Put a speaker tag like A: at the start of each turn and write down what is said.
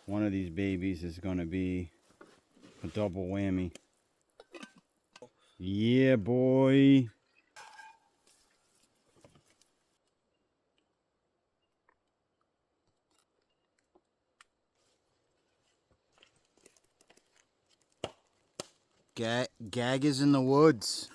A: one of these babies is going to be a double whammy. Yeah, boy. Gaggers in the woods.